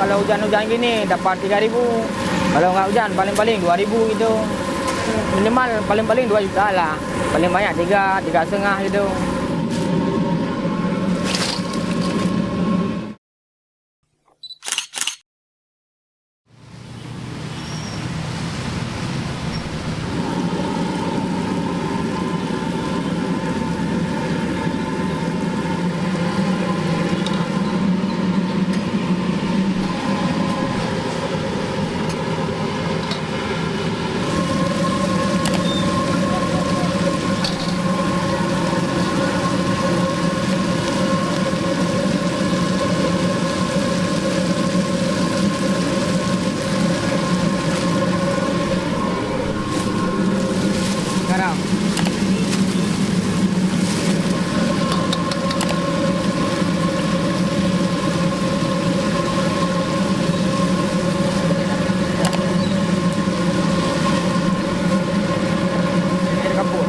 kalau hujan-hujan gini dapat 3.000. Kalau nggak hujan paling-paling 2.000 gitu. Minimal paling-paling 2 juta lah. Paling banyak 3,5 gitu. Garam. Air kapur.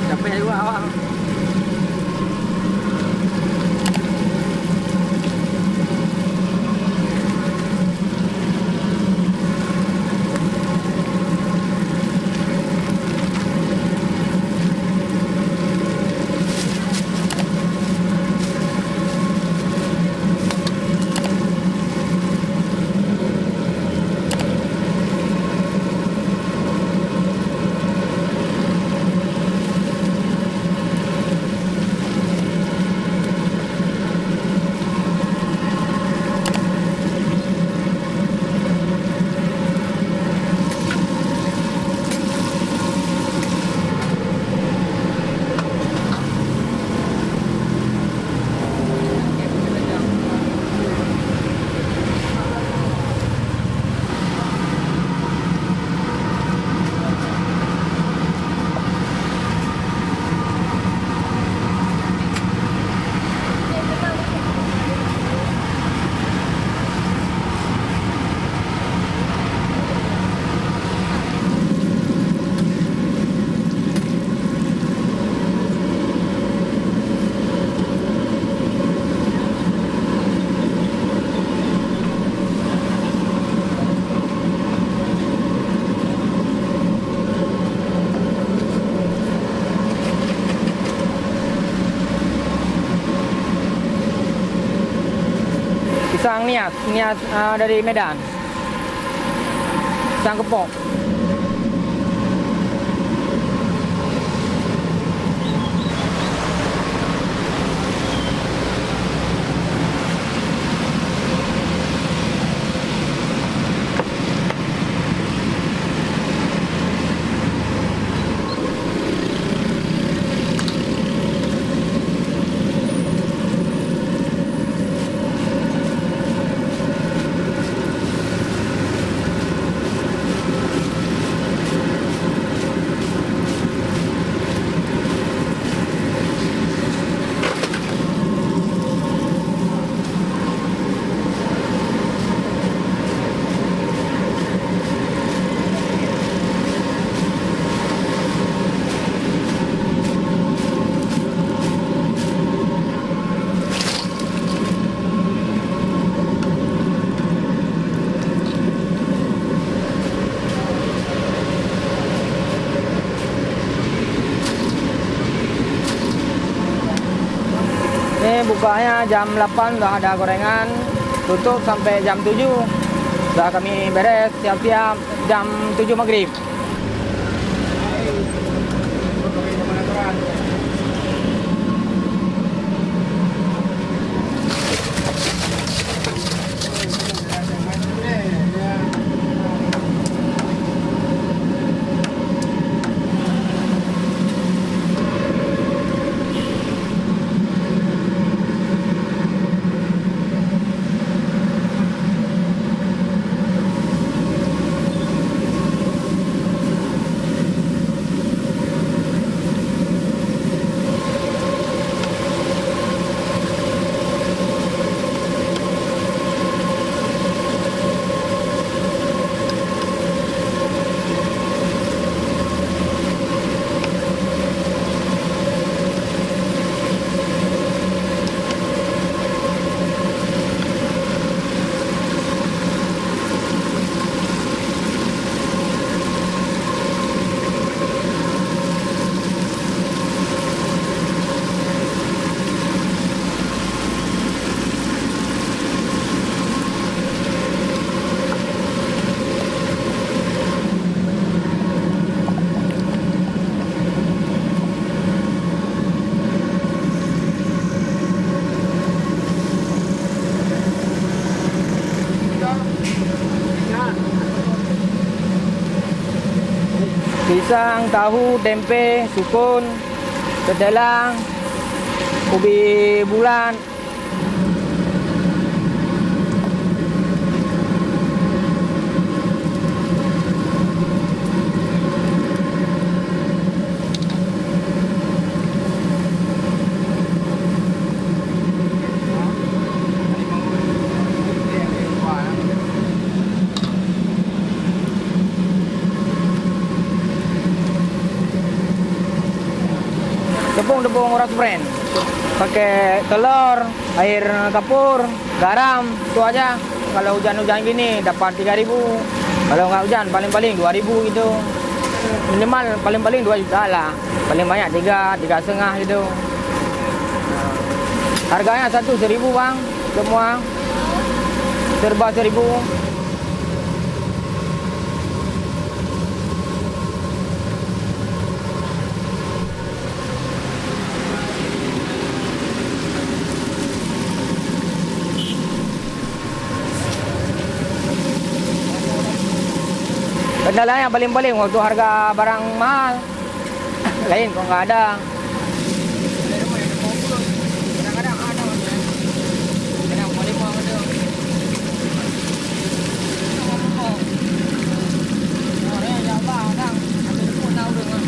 Capek juga awak. Pisang Nias dari Medan. Pisang kepok. Ini bukanya jam 8 udah ada gorengan, tutup sampai jam 7. Udah kami beres siap-siap jam 7 maghrib. pisang, tahu, tempe, sukun, kedelang, ubi bulan. Tepung uras brand. Pakai telur, air kapur, garam, itu aja. Kalau hujan-hujan gini dapat 3.000. Kalau nggak hujan paling-paling 2.000 gitu. Minimal paling-paling 2 juta lah. Paling banyak 3,5 gitu. Harganya satu 1.000 bang, semua serba 1.000. Kendalanya paling-paling waktu harga barang mahal. Lain kok nggak ada. Kadang-kadang ada kadang boleh mau ada. Orangnya jawab kadang ambil pun tahu dengan.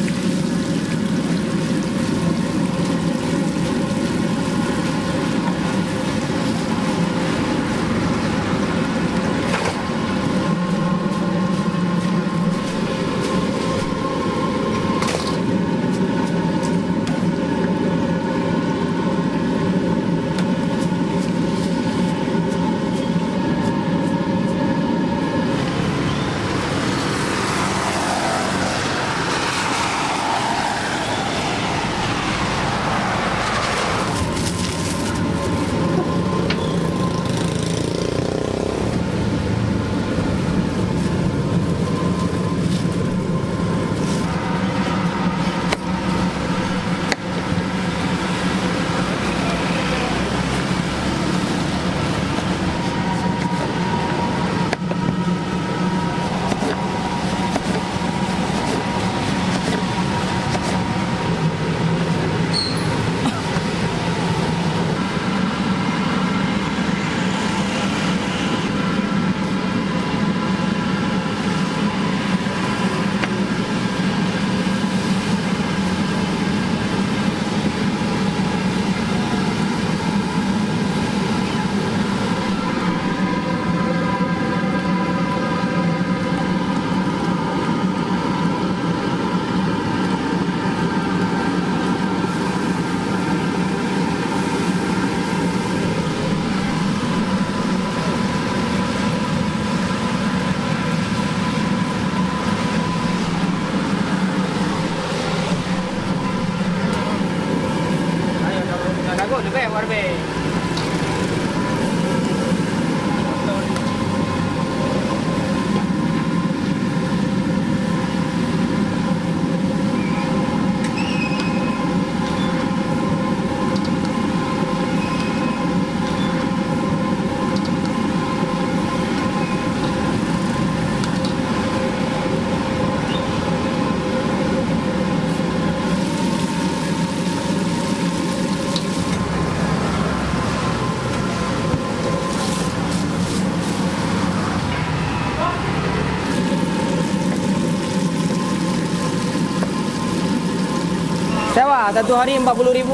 Sewa satu hari 40.000.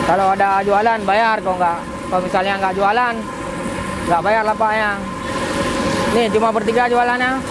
Kalau ada jualan bayar, kalau misalnya nggak jualan nggak bayar lapaknya. Nih cuma bertiga jualannya.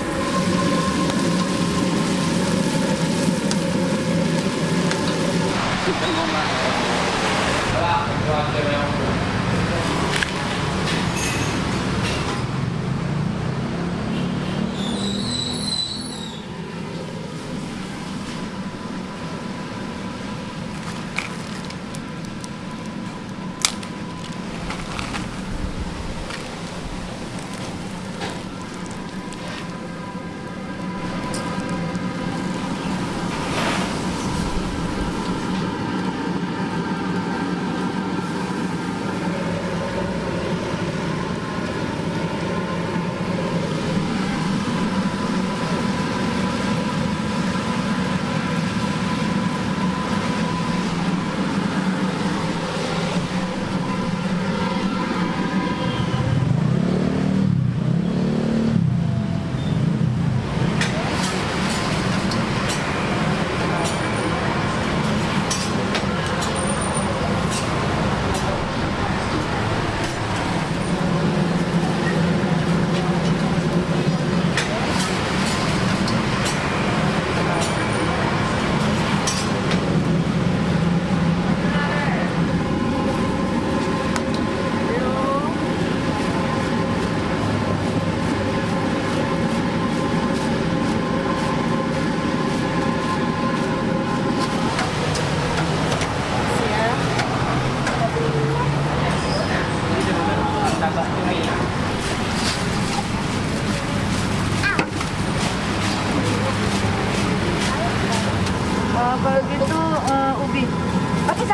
Kalau gitu ubi. Pakai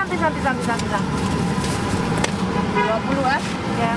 sampai. 20 ah? Ya.